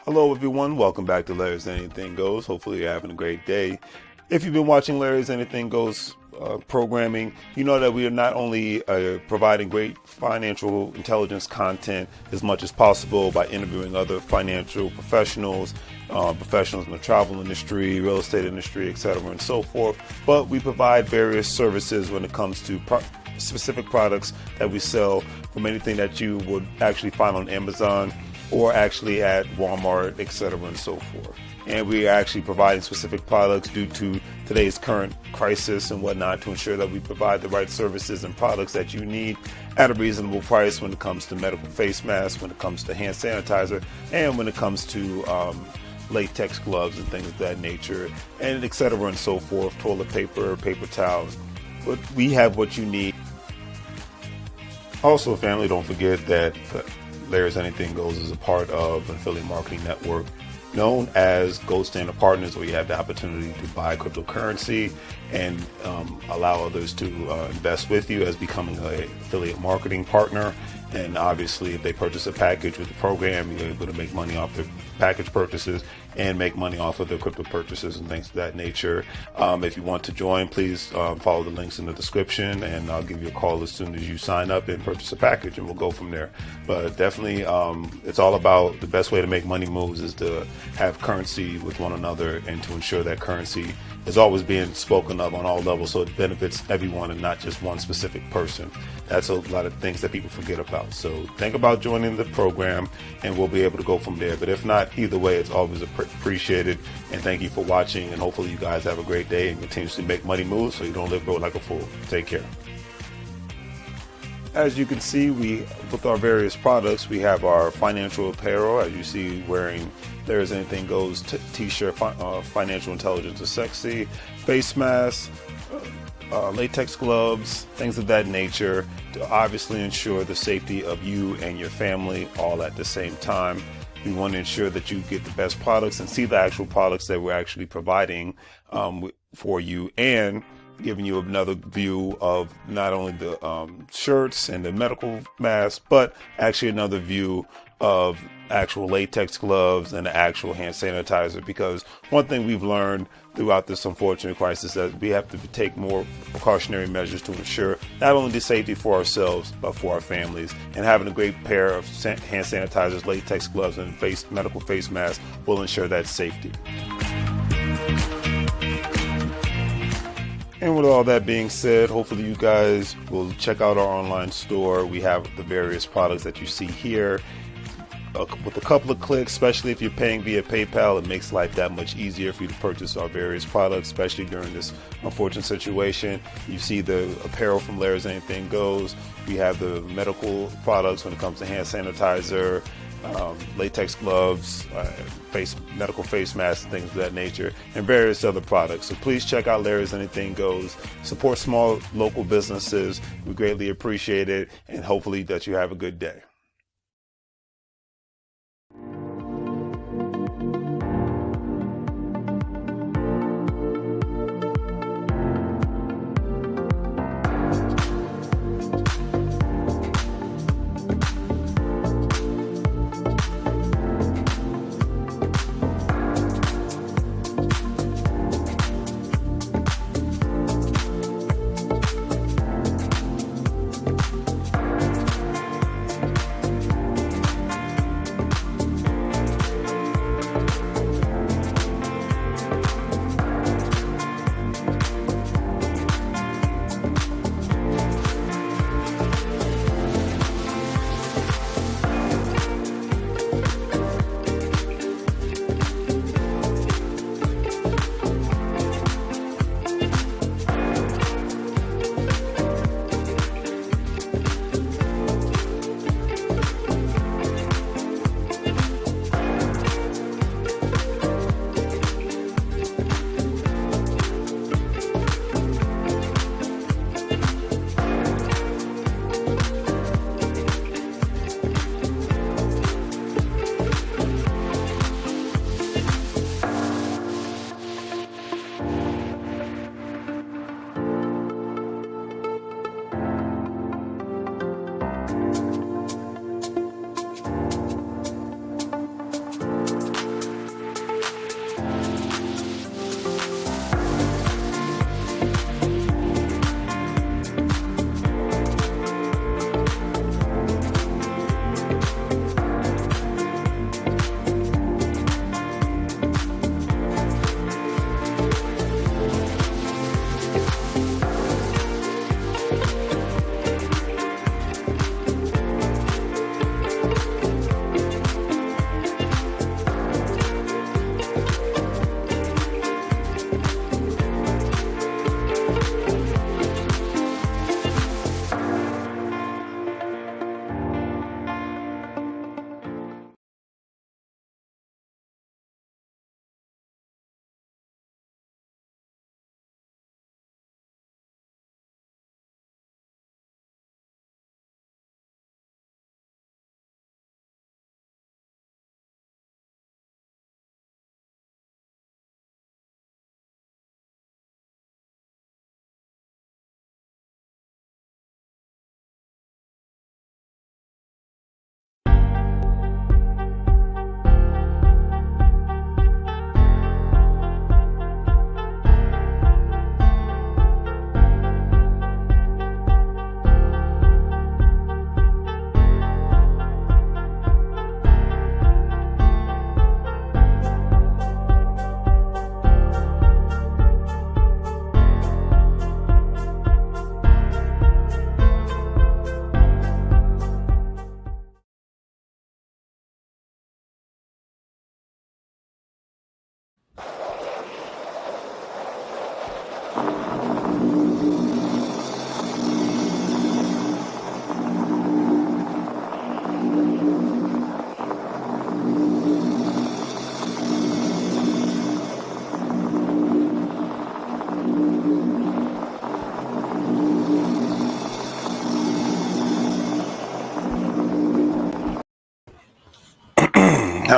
Hello everyone, welcome back to Larry's Anything Goes. Hopefully you're having a great day. If you've been watching Larry's Anything Goes programming, you know that we are not only providing great financial intelligence content as much as possible by interviewing other financial professionals, professionals in the travel industry, real estate industry, etc. and so forth, but we provide various services when it comes to specific products that we sell, from anything that you would actually find on Amazon or actually at Walmart, etc. and so forth. And we are actually providing specific products due to today's current crisis and whatnot to ensure that we provide the right services and products that you need at a reasonable price when it comes to medical face masks, when it comes to hand sanitizer, and when it comes to latex gloves and things of that nature, and etc. and so forth, toilet paper, paper towels. But we have what you need. Also, family, don't forget that Larry's Anything Goes is a part of an affiliate marketing network known as Gold Standard Partners, where you have the opportunity to buy cryptocurrency and allow others to invest with you as becoming an affiliate marketing partner. And obviously, if they purchase a package with the program, you're able to make money off their package purchases and make money off of their crypto purchases and things of that nature. If you want to join, please follow the links in the description, and I'll give you a call as soon as you sign up and purchase a package, and we'll go from there. But definitely, it's all about the best way to make money moves is to have currency with one another and to ensure that currency is always being spoken of on all levels, so it benefits everyone and not just one specific person. That's a lot of things that people forget about. So think about joining the program and we'll be able to go from there. But if not, either way, it's always appreciated. And thank you for watching. And hopefully you guys have a great day and continuously make money moves so you don't live broke like a fool. Take care. As you can see, with our various products, we have our financial apparel. As you see, wearing There's Anything Goes t-shirt, financial intelligence is sexy, face masks, latex gloves, things of that nature, to obviously ensure the safety of you and your family all at the same time. We want to ensure that you get the best products and see the actual products that we're actually providing for you, and giving you another view of not only the shirts and the medical masks, but actually another view of actual latex gloves and the actual hand sanitizer. Because one thing we've learned throughout this unfortunate crisis is that we have to take more precautionary measures to ensure not only the safety for ourselves, but for our families. And having a great pair of hand sanitizers, latex gloves, and medical face masks will ensure that safety. And with all that being said, hopefully you guys will check out our online store. We have the various products that you see here. With a couple of clicks, especially if you're paying via PayPal, it makes life that much easier for you to purchase our various products, especially during this unfortunate situation. You see the apparel from Larry's Anything Goes. We have the medical products when it comes to hand sanitizer, latex gloves, medical face masks, and things of that nature, and various other products. So please check out Larry's Anything Goes. Support small local businesses. We greatly appreciate it, and hopefully that you have a good day.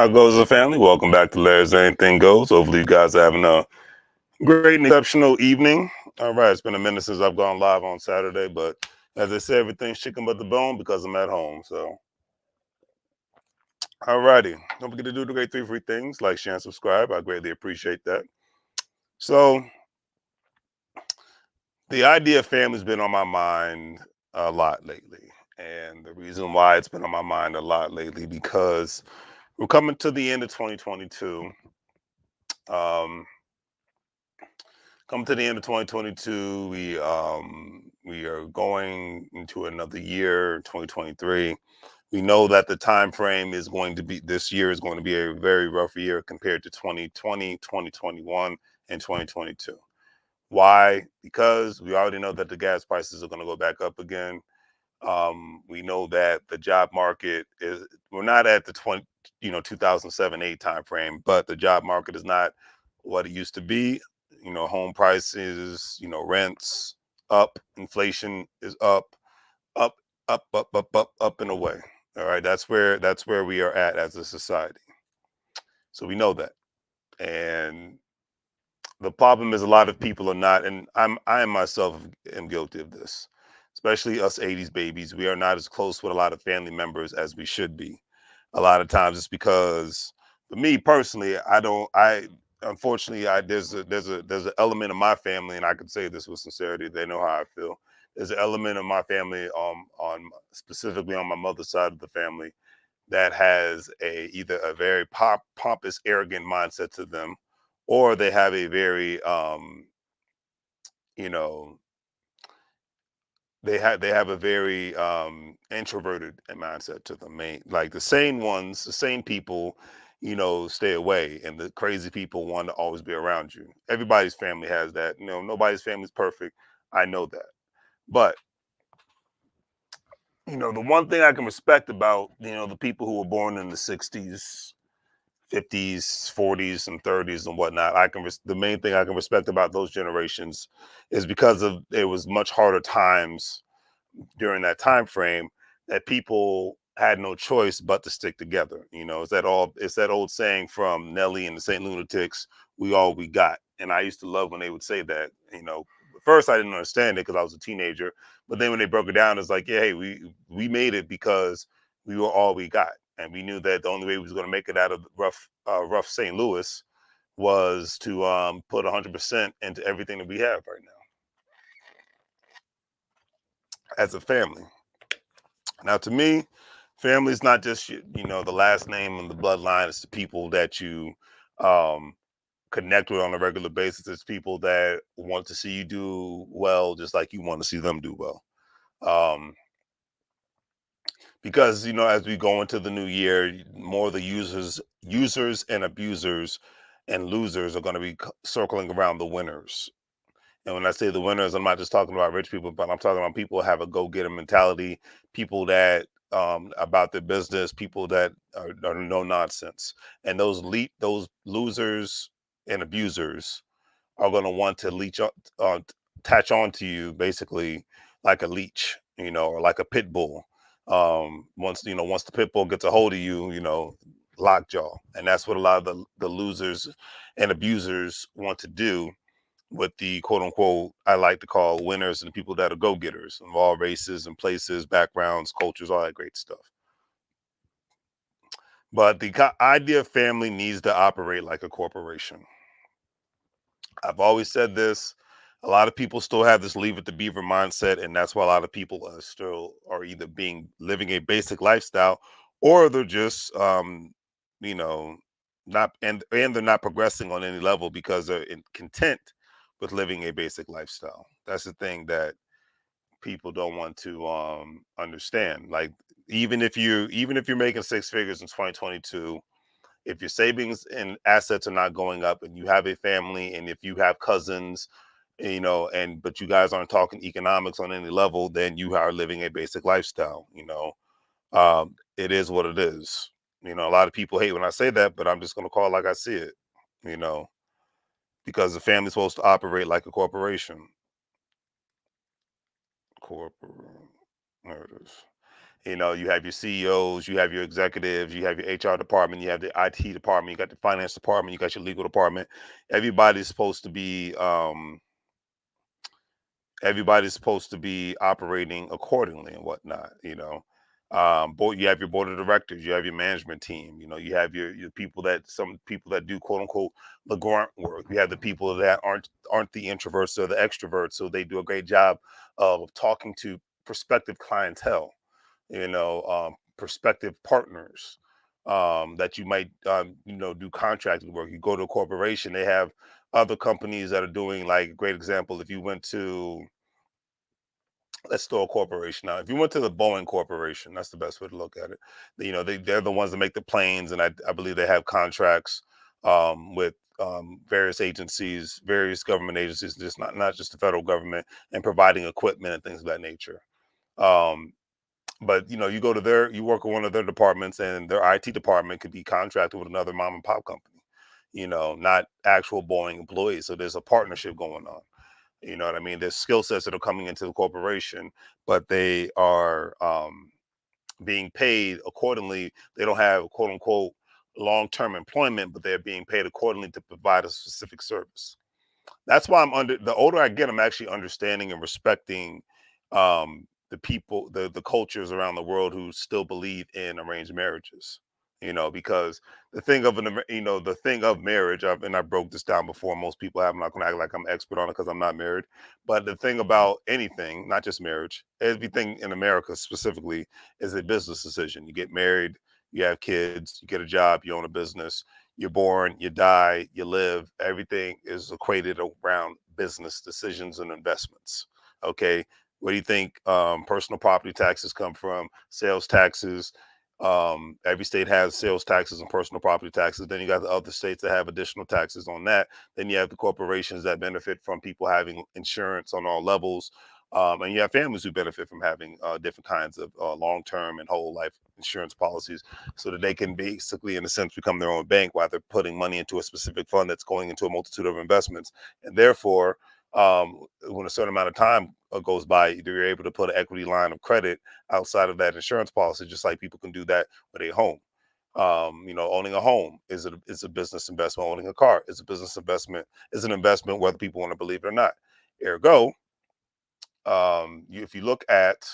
How goes the family? Welcome back to Larry's Anything Goes. Hopefully, you guys are having a great and exceptional evening. All right, it's been a minute since I've gone live on Saturday, but as I said, everything's chicken but the bone because I'm at home. So, all righty. Don't forget to do the great three free things like, share, and subscribe. I greatly appreciate that. So, the idea of family's been on my mind a lot lately. And the reason why it's been on my mind a lot lately because we're coming to the end of 2022. Um, Coming to the end of 2022, we are going into another year, 2023. We know that the time frame is going to be this year is going to be a very rough year compared to 2020, 2021, and 2022. Why? Because we already know that the gas prices are going to go back up again. We know that the job market is we're not at the 2007-8 time frame, but the job market is not what it used to be. Home prices, rents up, inflation is up, up and away. All right, that's where we are at as a society. So we know that. And the problem is a lot of people are not, and I am myself am guilty of this, especially us 80s babies. We are not as close with a lot of family members as we should be. A lot of times it's because for me personally, I unfortunately I there's an element of my family, and I can say this with sincerity, they know how I feel. There's an element of my family on specifically on my mother's side of the family that has either a very pompous, arrogant mindset to them, or they have a very you know, they have a very introverted mindset to them. Like the sane ones, the sane people, stay away, and the crazy people want to always be around you. Everybody's family has that. Nobody's family is perfect. I know that, but the one thing I can respect about the people who were born in the '60s, '50s, '40s, and '30s and whatnot. The main thing I can respect about those generations is because of it was much harder times during that time frame that people had no choice but to stick together. It's that old saying from Nelly and the Saint Lunatics, we all we got. And I used to love when they would say that. At first I didn't understand it because I was a teenager, but then when they broke it down, it's like, yeah, hey, we made it because we were all we got. And we knew that the only way we was going to make it out of rough St. Louis was to put 100% into everything that we have right now as a family. Now, to me, family is not just the last name and the bloodline. It's the people that you um, connect with on a regular basis. It's people that want to see you do well, just like you want to see them do well. Um, because as we go into the new year, more of the users and abusers and losers are going to be circling around the winners. And when I say the winners, I'm not just talking about rich people, but I'm talking about people who have a go-getter mentality, people that about their business, people that are no nonsense. And those losers and abusers are going to want to attach on to you basically like a leech, or like a pit bull. Once the pit bull gets a hold of you, lockjaw. And that's what a lot of the losers and abusers want to do with the quote unquote I like to call winners and people that are go getters of all races and places, backgrounds, cultures, all that great stuff. But the idea of family needs to operate like a corporation. I've always said this. A lot of people still have this leave it to beaver mindset, and that's why a lot of people are either being living a basic lifestyle, or they're just you know, not and they're not progressing on any level because they're content with living a basic lifestyle. That's the thing that people don't want to understand. Like even if you're making six figures in 2022, if your savings and assets are not going up and you have a family and if you have cousins, and but you guys aren't talking economics on any level, then you are living a basic lifestyle. It is what it is. A lot of people hate when I say that, but I'm just going to call it like I see it. you know because the family's supposed to operate like a corporation. Corporate, there it is. You have your CEOs, you have your executives, you have your HR department, you have the IT department, you got the finance department, you got your legal department. Everybody's supposed to be everybody's supposed to be operating accordingly and whatnot. You have your board of directors, you have your management team, you have your people, that some people that do quote unquote the grunt work. You have the people that aren't the introverts or the extroverts, so they do a great job of talking to prospective clientele, prospective partners, that you might do contracted work. You go to a corporation, they have other companies that are doing, like, a great example. If you went to, let's throw a corporation out. If you went to the Boeing Corporation, that's the best way to look at it. They're the ones that make the planes, and I believe they have contracts with various agencies, various government agencies, just not just the federal government, and providing equipment and things of that nature. Um, but you work with one of their departments, and their IT department could be contracted with another mom and pop company. Not actual Boeing employees. So there's a partnership going on. You know what I mean? There's skill sets that are coming into the corporation, but they are being paid accordingly. They don't have quote unquote long-term employment, but they're being paid accordingly to provide a specific service. That's why the older I get, I'm actually understanding and respecting the people, the cultures around the world who still believe in arranged marriages. Because the thing of marriage, and I broke this down before. Most people have. I'm not going to act like I'm expert on it because I'm not married. But the thing about anything, not just marriage, everything in America specifically, is a business decision. You get married, you have kids, you get a job, you own a business, you're born, you die, you live. Everything is equated around business decisions and investments. Okay. Where do you think personal property taxes come from? Sales taxes. Every state has sales taxes and personal property taxes. Then you got the other states that have additional taxes on that. Then you have the corporations that benefit from people having insurance on all levels. And you have families who benefit from having different kinds of long-term and whole life insurance policies, so that they can basically, in a sense, become their own bank while they're putting money into a specific fund that's going into a multitude of investments. And therefore, when a certain amount of time goes by, you're able to put an equity line of credit outside of that insurance policy, just like people can do that with a home. Owning a home is a business investment. Owning a car is a business investment. Is an investment, whether people want to believe it or not. Ergo, if you look at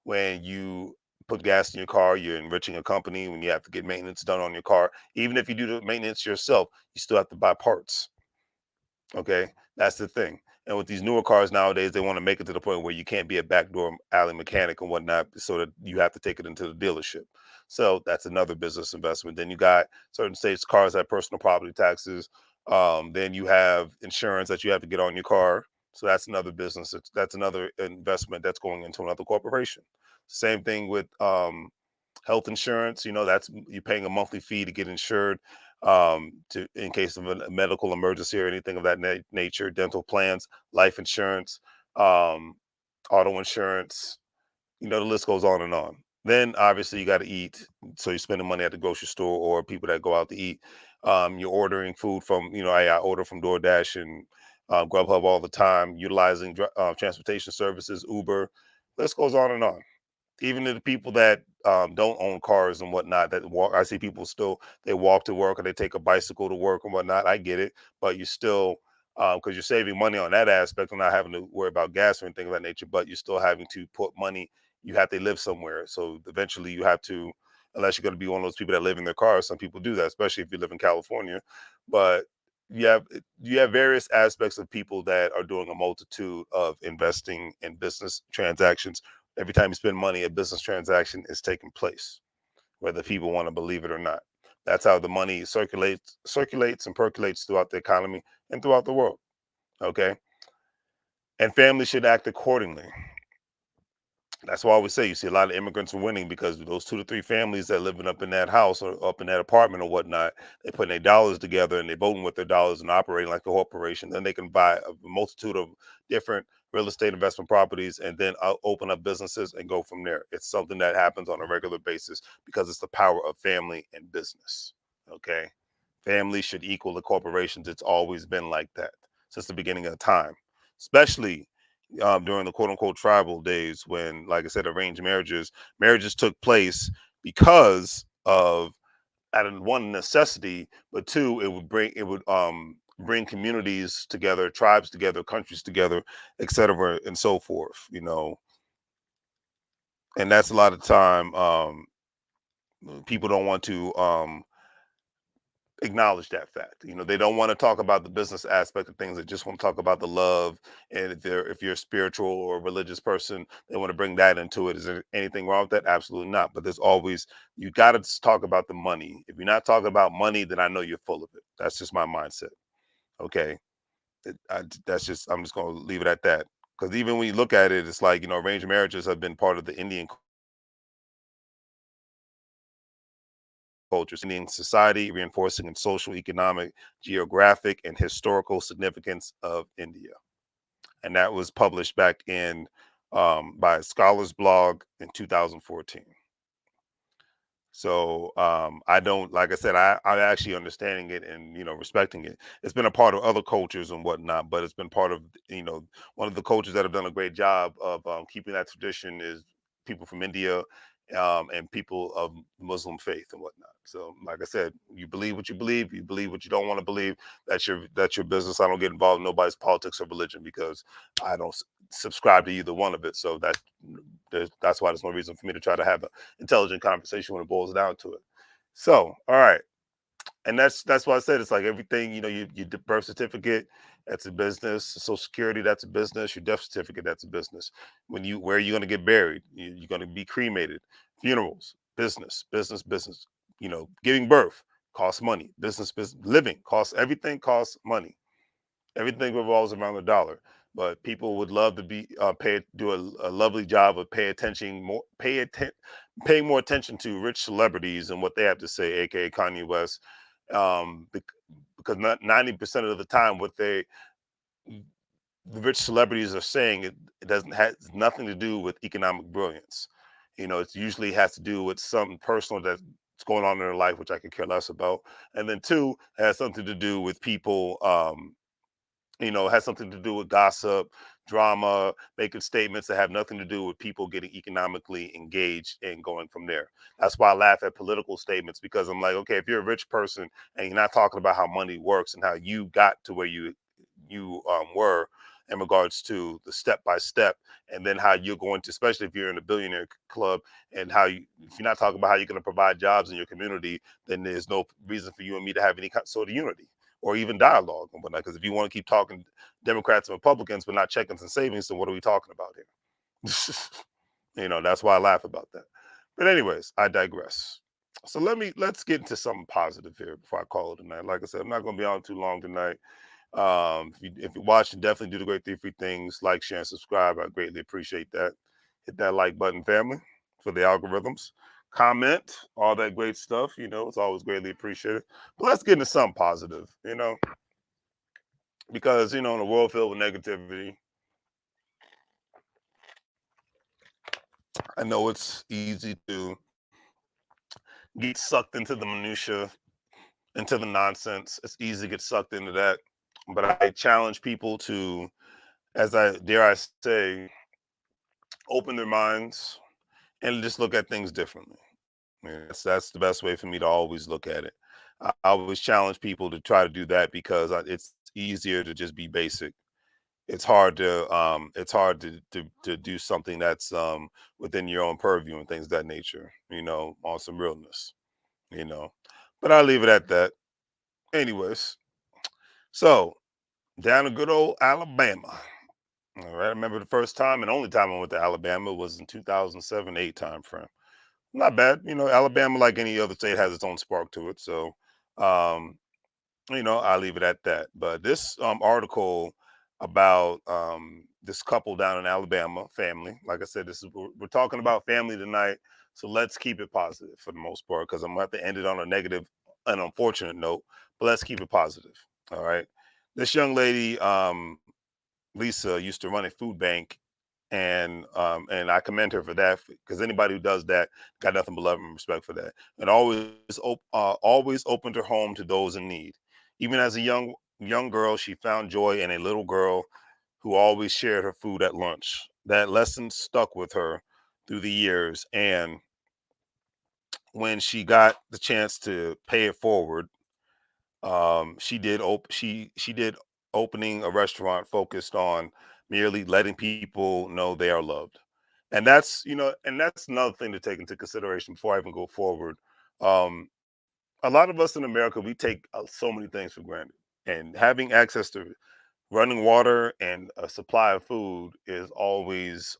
when you put gas in your car, you're enriching a company. When you have to get maintenance done on your car, even if you do the maintenance yourself, you still have to buy parts. Okay, that's the thing. And with these newer cars nowadays, they want to make it to the point where you can't be a backdoor alley mechanic and whatnot, so that you have to take it into the dealership. So that's another business investment. Then you got certain states, cars have personal property taxes. Then you have insurance that you have to get on your car. So that's another business. That's another investment that's going into another corporation. Same thing with health insurance. That's, you're paying a monthly fee to get insured, to in case of a medical emergency or anything of that nature. Dental plans, life insurance, um, auto insurance. The list goes on and on. Then obviously you got to eat, so you're spending money at the grocery store or people that go out to eat. You're ordering food from, I order from DoorDash and Grubhub all the time, utilizing transportation services, Uber. List goes on and on. Even to the people that don't own cars and whatnot, that walk. I see people still, they walk to work or they take a bicycle to work and whatnot. I get it, but you still, because you're saving money on that aspect and not having to worry about gas or anything of that nature. But you're still having to put money. You have to live somewhere, so eventually you have to, unless you're going to be one of those people that live in their cars. Some people do that, especially if you live in California. But you have various aspects of people that are doing a multitude of investing in business transactions. Every time you spend money, a business transaction is taking place, whether people want to believe it or not. That's how the money circulates and percolates throughout the economy and throughout the world. Okay. And families should act accordingly. That's why I always say you see a lot of immigrants are winning, because those 2 to 3 families that living up in that house or up in that apartment or whatnot, they putting their dollars together and they voting with their dollars and operating like a corporation. Then they can buy a multitude of different real estate investment properties and then open up businesses and go from there. It's something that happens on a regular basis because it's the power of family and business. Okay. Family should equal the corporations. It's always been like that since the beginning of time, especially during the quote unquote tribal days when, like I said, arranged marriages took place because of, out of one, necessity, but two, it would bring communities together, tribes together, countries together, etc., and so forth. And that's a lot of time people don't want to acknowledge that fact. They don't want to talk about the business aspect of things. They just want to talk about the love. And if you're a spiritual or religious person, they want to bring that into it. Is there anything wrong with that? Absolutely not. But there's always, you got to talk about the money. If you're not talking about money, then I know you're full of it. That's just my mindset. Okay. I'm just going to leave it at that. Because even when you look at it, it's like, arranged marriages have been part of the Indian cultures, Indian society, reinforcing in social, economic, geographic, and historical significance of India. And that was published back in by Scholars Blog in 2014. So I don't, like I said, I'm actually understanding it and respecting it. It's been a part of other cultures and whatnot, but it's been part of one of the cultures that have done a great job of keeping that tradition is people from India, and people of Muslim faith and whatnot. So, like I said, you believe what you believe. You believe what you don't want to believe. That's your business. I don't get involved in nobody's politics or religion because I don't subscribe to either one of it. So that's why there's no reason for me to try to have an intelligent conversation when it boils down to it. So, all right, and that's why I said it's like everything. Your birth certificate, that's a business. Social Security, that's a business. Your death certificate, that's a business. Where are you going to get buried? You're going to be cremated. Funerals, business, business, business. Giving birth costs money. Business, living costs, everything costs money. Everything revolves around the dollar. But people would love to be do a lovely job of paying more attention to rich celebrities and what they have to say, aka Kanye West, because not 90% of the time what the rich celebrities are saying, it doesn't has nothing to do with economic brilliance. It usually has to do with something personal that's going on in their life, which I could care less about. And then two, it has something to do with people. It has something to do with gossip, drama, making statements that have nothing to do with people getting economically engaged and going from there. That's why I laugh at political statements, because I'm like, okay, if you're a rich person and you're not talking about how money works and how you got to where you were in regards to the step by step, and then how you're going to, especially if you're in a billionaire club, and if you're not talking about how you're going to provide jobs in your community, then there's no reason for you and me to have any sort of unity or even dialogue and whatnot. Because if you want to keep talking Democrats and Republicans, but not checkings and savings, then what are we talking about here? That's why I laugh about that. But anyways, I digress. So let's get into something positive here before I call it a night. Like I said, I'm not going to be on too long tonight. If you're watching, definitely do the great three free things: like, share, and subscribe. I greatly appreciate that. Hit that like button, family, for the algorithms. Comment, all that great stuff. It's always greatly appreciated. But let's get into something positive. Because in a world filled with negativity, I know it's easy to get sucked into the minutia, into the nonsense. It's easy to get sucked into that. But I challenge people to, as I dare I say, open their minds and just look at things differently. That's the best way for me to always look at it. I always challenge people to try to do that because it's easier to just be basic. It's hard to do something that's within your own purview and things of that nature. On some realness. You know, but I'll leave it at that. Anyways, so down to good old Alabama. All right, I remember the first time and only time I went to Alabama was in 2007-8 time frame. Not bad. Alabama, like any other state, has its own spark to it. So, um, I'll leave it at that. But this article about this couple down in Alabama, family, like I said, we're talking about family tonight. So let's keep it positive for the most part, because I'm going to have to end it on a negative, an unfortunate note. But let's keep it positive. All right. This young lady, Lisa, used to run a food bank, and I commend her for that, because anybody who does that got nothing but love and respect for that, and always opened her home to those in need. Even as a young girl, she found joy in a little girl who always shared her food at lunch. That lesson stuck with her through the years. And when she got the chance to pay it forward, she did opening a restaurant focused on merely letting people know they are loved. And that's another thing to take into consideration before I even go forward. Um, a lot of us in America, we take so many things for granted, and having access to running water and a supply of food is always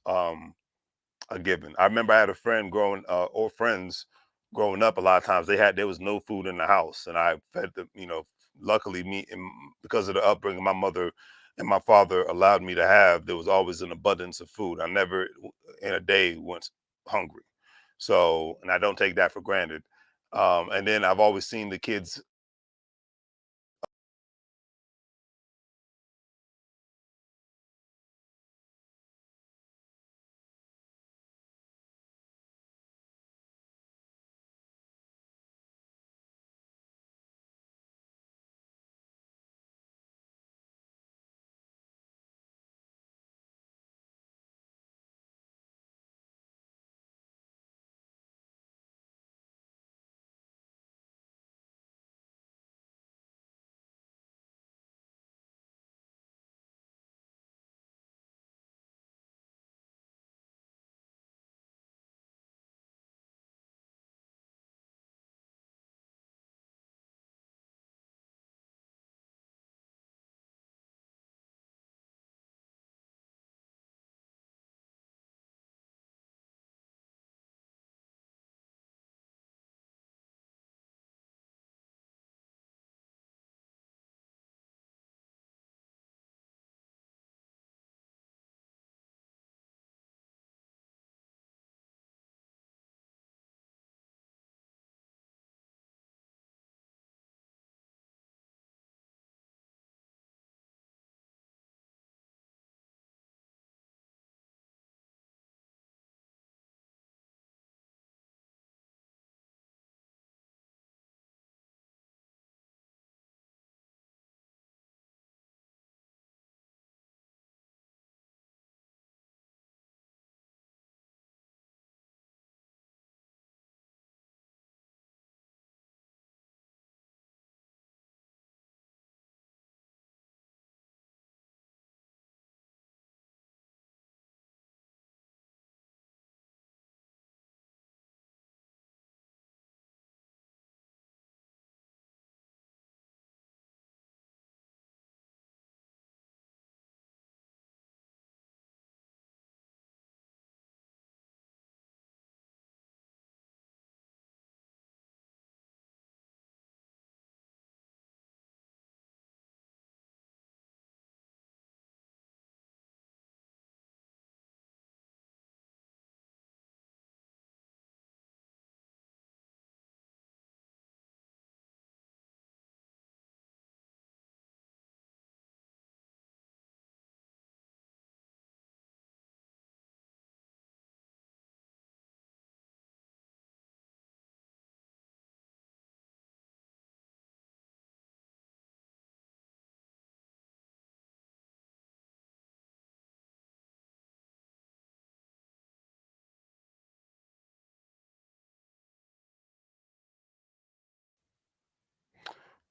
a given. I remember I had a friend or friends growing up. A lot of times there was no food in the house, and I fed them. Luckily, because of the upbringing my mother and my father allowed me to have, there was always an abundance of food. I never in a day went hungry. So, and I don't take that for granted. And then I've always seen the kids.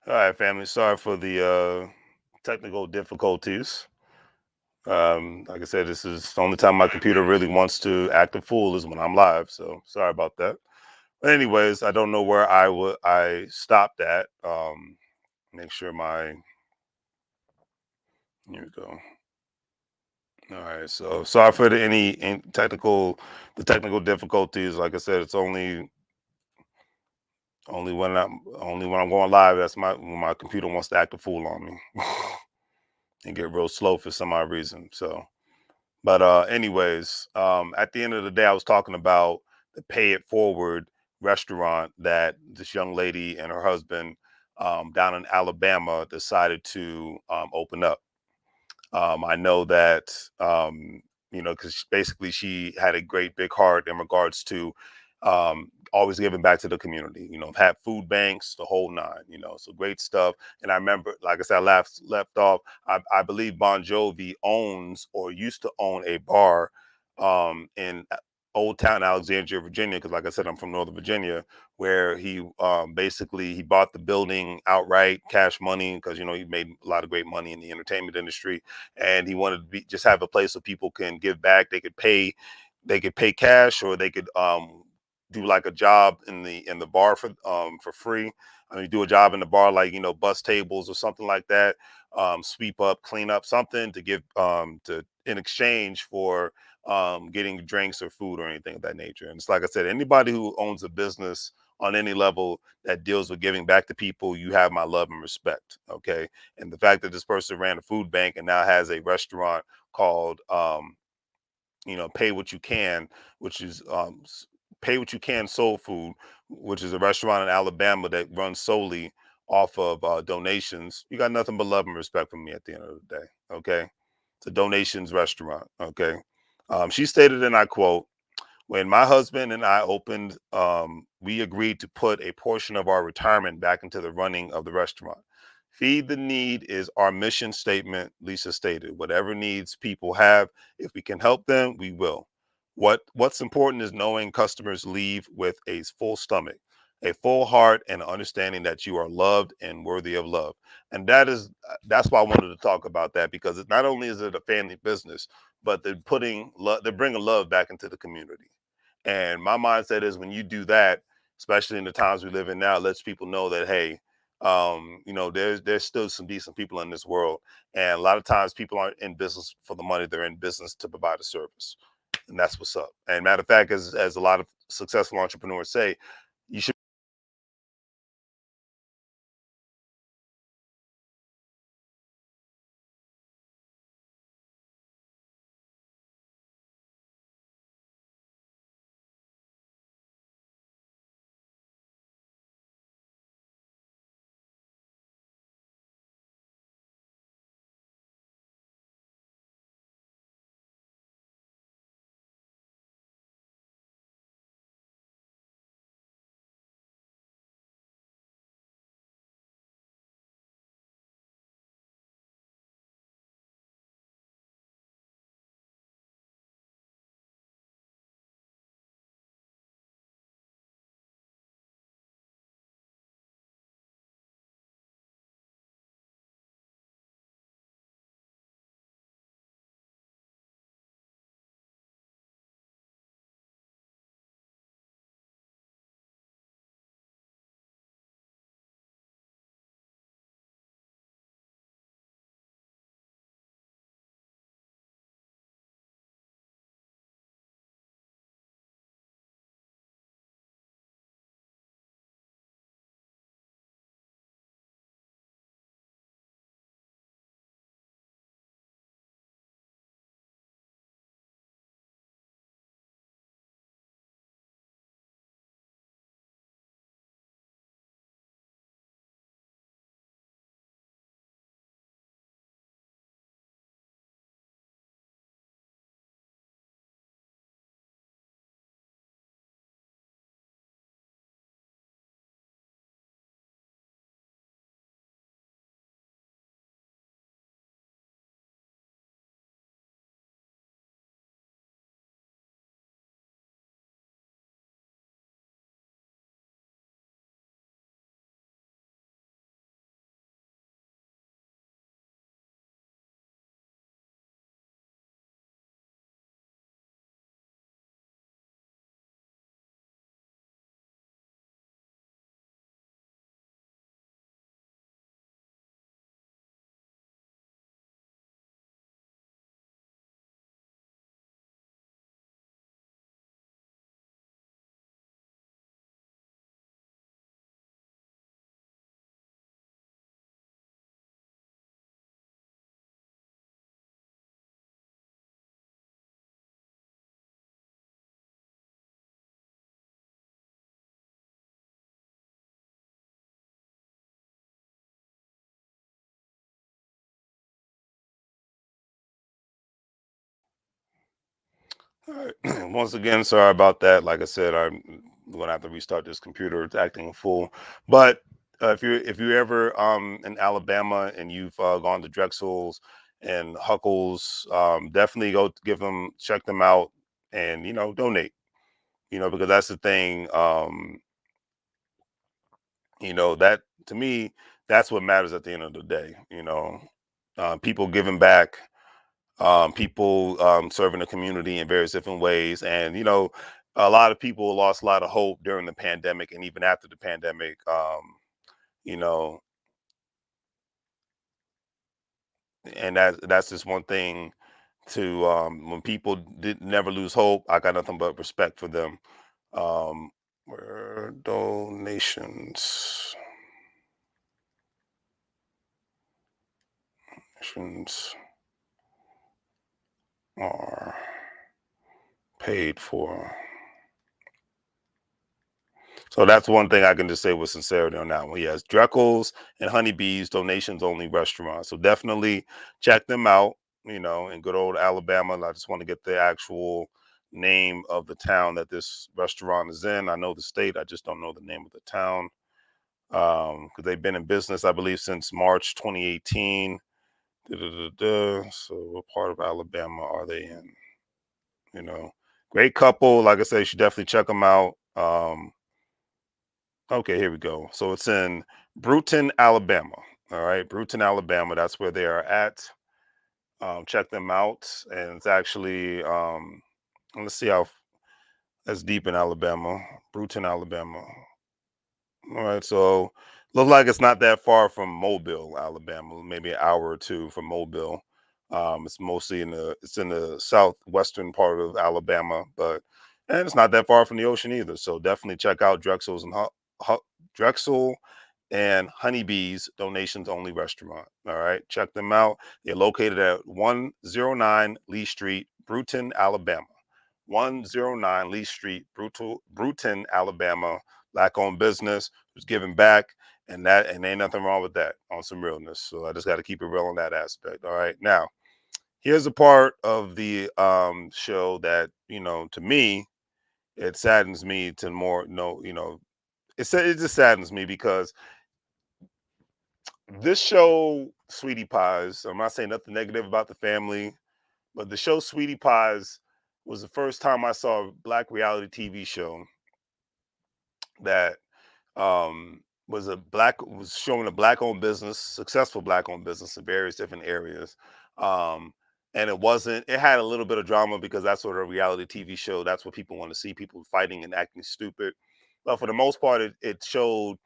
All right, family. Sorry for the technical difficulties. Like I said, this is the only time my computer really wants to act a fool is when I'm live. So sorry about that. But anyways, I don't know where I stopped at. Make sure my here we go. All right. So sorry for any technical difficulties. Like I said, it's only when I'm going live. That's when my computer wants to act a fool on me and get real slow for some odd reason. So. But anyways, at the end of the day, I was talking about the Pay It Forward restaurant that this young lady and her husband down in Alabama decided to open up. I know that because basically she had a great big heart in regards to always giving back to the community. Have food banks, the whole nine. So great stuff. And I remember, like I said, I left off. I believe Bon Jovi owns or used to own a bar in Old Town Alexandria, Virginia, because like I said, I'm from Northern Virginia, where he basically he bought the building outright, cash money, because he made a lot of great money in the entertainment industry, and he wanted to just have a place so people can give back. They could pay cash, or they could do like a job in the bar for free. I mean, do a job in the bar, like bus tables or something like that, sweep up, clean up, something to give to in exchange for getting drinks or food or anything of that nature. And it's like I said, anybody who owns a business on any level that deals with giving back to people, you have my love and respect. Okay. And the fact that this person ran a food bank and now has a restaurant called Pay What You Can, which is Pay What You Can Soul Food, which is a restaurant in Alabama that runs solely off of donations. You got nothing but love and respect from me at the end of the day. Okay. It's a donations restaurant. Okay. She stated, and I quote, when my husband and I opened, we agreed to put a portion of our retirement back into the running of the restaurant. Feed the need is our mission statement, Lisa stated. Whatever needs people have, if we can help them, we will. What's important is knowing customers leave with a full stomach, a full heart, and understanding that you are loved and worthy of love. And that's why I wanted to talk about that, because not only is it a family business, but they're bringing love back into the community. And my mindset is, when you do that, especially in the times we live in now, it lets people know that, hey, there's still some decent people in this world. And a lot of times people aren't in business for the money; they're in business to provide a service, and that's what's up. And matter of fact, as a lot of successful entrepreneurs say, you should. All right. Once again, sorry about that. Like I said, we're gonna have to restart this computer. It's acting a fool. But if you're ever in Alabama and you've gone to Drexel's and Huckle's, definitely go give them, check them out, and donate. Because that's the thing. That, to me, that's what matters at the end of the day. People giving back, people serving the community in various different ways. And a lot of people lost a lot of hope during the pandemic, and even after the pandemic. You know, and that's just one thing to, when people did never lose hope. I got nothing but respect for them. Um, where donations are paid for. So that's one thing I can just say with sincerity on that one. Yes, Dreckles and Honeybees donations only restaurant. So definitely check them out. In good old Alabama. I just want to get the actual name of the town that this restaurant is in. I know the state. I just don't know the name of the town. Because they've been in business, I believe, since March 2018. Da-da-da-da. So what part of Alabama are they in? You know, Great couple. Like I said, you should definitely check them out. Okay, here we go. So it's in Bruton, Alabama. All right, Bruton, Alabama. That's where they are at. Check them out. And it's actually, let's see how that's deep in Alabama. Bruton, Alabama. All right, so looks like it's not that far from Mobile, Alabama. Maybe an hour or two from Mobile. It's mostly in the southwestern part of Alabama, and it's not that far from the ocean either. So definitely check out Drexel's and Drexel and Honeybees donations only restaurant. All right, check them out. They're located at 109 Lee Street, Bruton, Alabama. 109 Lee Street, Bruton, Alabama. Black owned business, who's giving back, and ain't nothing wrong with that, on some realness. So I just got to keep it real on that aspect. All right, now here's a part of the show that, to me, it saddens me to more no, it just saddens me because this show, Sweetie Pies, I'm not saying nothing negative about the family, but the show Sweetie Pies was the first time I saw a black reality TV show that was showing a black owned business, successful black owned business in various different areas. Um, and it had a little bit of drama because that's sort of a reality TV show. That's what people want to see, people fighting and acting stupid. But for the most part, it showed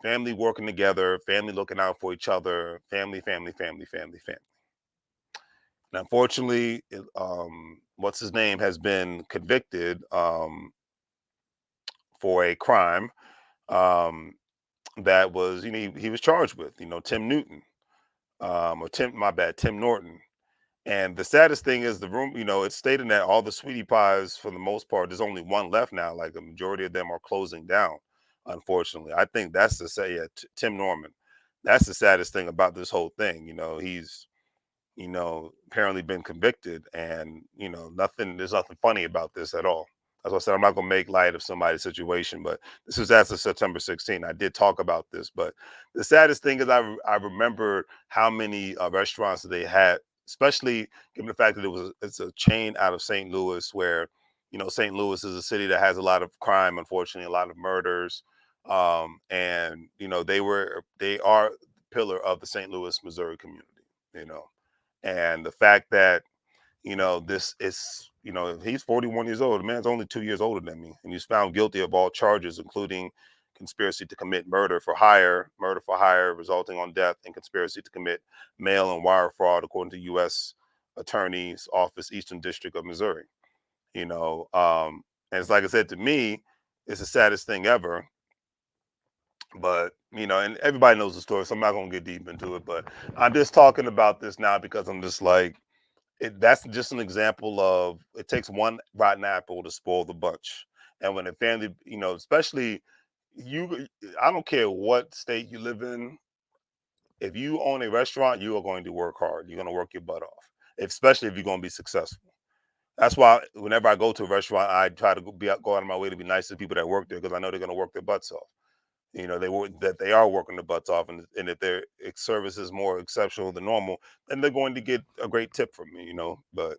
family working together, family looking out for each other, family, family, family, family, family. And unfortunately, what's his name has been convicted for a crime um, that was, he was charged with, Tim Newton, or Tim, my bad, Tim Norton. And the saddest thing is the room, it's stating that all the Sweetie Pies, for the most part, there's only one left now. Like the majority of them are closing down, unfortunately. I think that's the say, yeah, Tim Norman. That's the saddest thing about this whole thing. He's apparently been convicted, and there's nothing funny about this at all. As I said, I'm not gonna make light of somebody's situation, but this was as of September 16th. I did talk about this, but the saddest thing is I remember how many restaurants that they had, especially given the fact that it's a chain out of St. Louis, where St. Louis is a city that has a lot of crime, unfortunately, a lot of murders, and they are the pillar of the St. Louis, Missouri community. You know, and the fact that this is, he's 41 years old. The man's only 2 years older than me, and he's found guilty of all charges, including conspiracy to commit murder for hire resulting on death, and conspiracy to commit mail and wire fraud, according to U.S. Attorney's Office, Eastern District of Missouri. And it's like I said, to me, it's the saddest thing ever. But and everybody knows the story, so I'm not gonna get deep into it. But I'm just talking about this now because I'm just like, that's just an example of, it takes one rotten apple to spoil the bunch. And when a family, especially you, I don't care what state you live in, if you own a restaurant, you are going to work hard. You're going to work your butt off, especially if you're going to be successful. That's why whenever I go to a restaurant, I try to go out of my way to be nice to people that work there because I know they're going to work their butts off. You know, they are working their butts off, and if their service is more exceptional than normal, then they're going to get a great tip from me. You know, but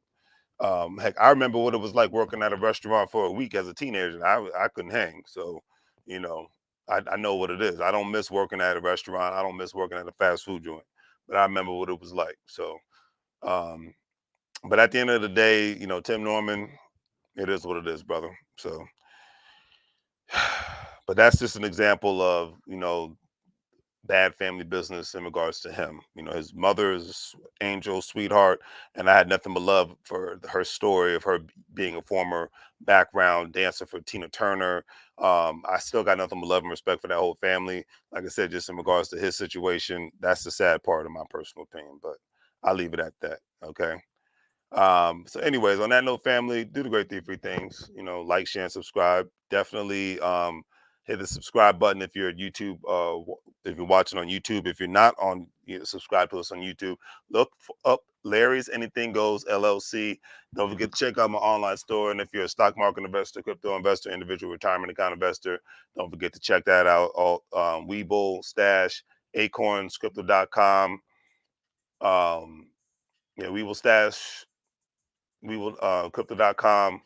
heck, I remember what it was like working at a restaurant for a week as a teenager. I couldn't hang, so you know, I know what it is. I don't miss working at a restaurant. I don't miss working at a fast food joint, but I remember what it was like. So, um, but at the end of the day, you know, Tim Norman, it is what it is, brother. So, but that's just an example of, you know, bad family business in regards to him. You know, his mother is angel, sweetheart, and I had nothing but love for her story of her being a former background dancer for Tina Turner. I still got nothing but love and respect for that whole family. Like I said, just in regards to his situation, that's the sad part of my personal opinion, but I'll leave it at that. Okay. So anyways, on that note, family, do the great three things, you know, like, share, and subscribe. Definitely hit the subscribe button if you're at YouTube, if you're watching on YouTube. If you're not on, you know, subscribe to us on YouTube, look up Larry's Anything Goes LLC. Don't forget to check out my online store. And if you're a stock market investor, crypto investor, individual retirement account investor, don't forget to check that out. All WEBULL, Stash, Acorns, Crypto.com. Yeah, we will stash we will crypto.com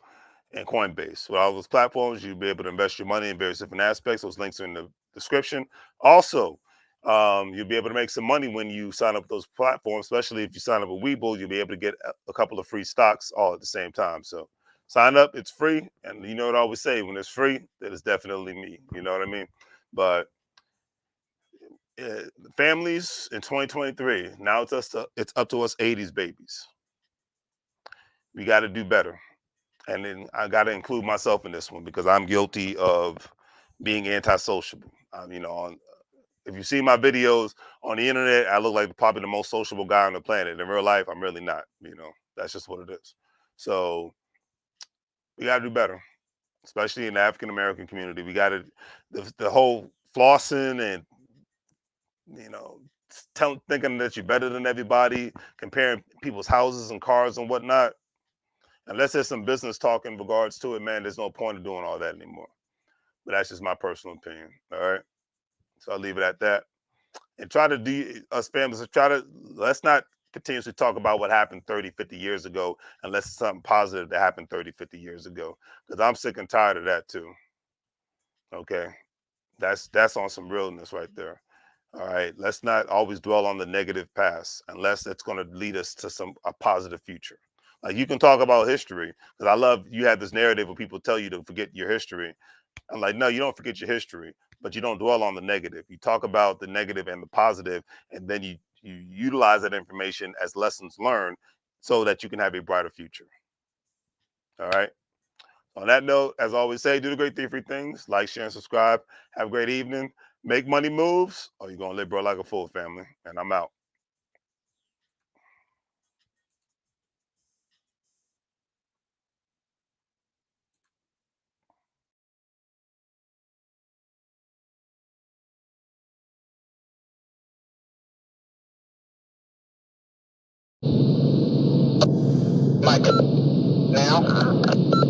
and Coinbase. With all those platforms, you'll be able to invest your money in various different aspects. Those links are in the description. Also, you'll be able to make some money when you sign up with those platforms, especially if you sign up with Webull. You'll be able to get a couple of free stocks all at the same time. So sign up, it's free. And you know what I always say, when it's free, that is definitely me. You know what I mean? But families in 2023, now it's up to us 80s babies. We got to do better. And then I got to include myself in this one because I'm guilty of being antisociable. You know, if you see my videos on the internet, I look like probably the most sociable guy on the planet. In real life, I'm really not. You know, that's just what it is. So we got to do better, especially in the African American community. We got to the whole flossing and, you know, thinking that you're better than everybody, comparing people's houses and cars and whatnot. Unless there's some business talk in regards to it, man, there's no point of doing all that anymore. But that's just my personal opinion. All right. So I'll leave it at that. And try to do us families, let's not continuously talk about what happened 30, 50 years ago, unless it's something positive that happened 30, 50 years ago. Because I'm sick and tired of that too. Okay. That's on some realness right there. All right. Let's not always dwell on the negative past unless it's going to lead us to a positive future. Like, you can talk about history because I love you have this narrative where people tell you to forget your history. I'm like, no, you don't forget your history, but you don't dwell on the negative. You talk about the negative and the positive, and then you utilize that information as lessons learned so that you can have a brighter future. All right. On that note, as I always say, do the great three things: like, share, and subscribe. Have a great evening. Make money moves, or you're gonna live, bro, like a fool, family. And I'm out. Mike, now.